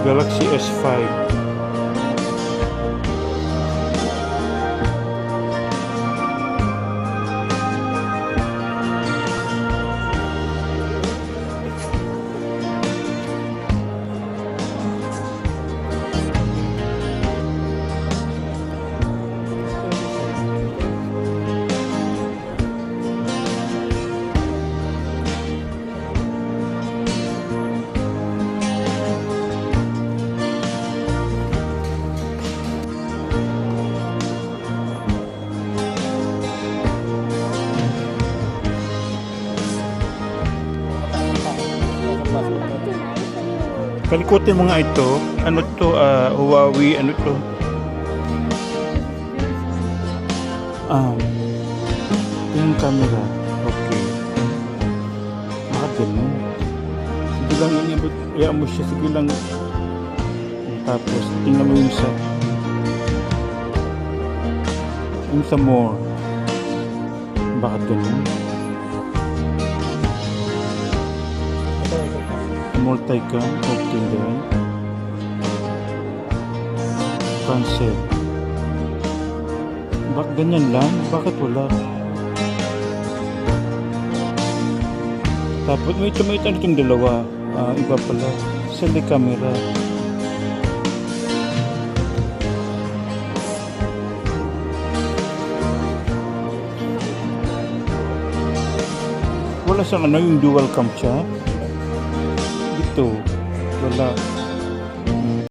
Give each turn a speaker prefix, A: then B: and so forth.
A: Galaxy S5. Kalikutin mo nga ito. Ano to? Huawei. Ano to? Yung camera. Okay. Bakit ganun? Sige lang inibot. Kaya mo siya. Sige lang. Tapos, tingnan mo yung sa more. Bakit ganun? Multicam, okay din. Cancel. Bakit ganyan lang? Bakit wala? Tapos may ano itong dalawa. Iba pala. Select camera. Wala siyang ano yung dual cam siya. Ito, wala.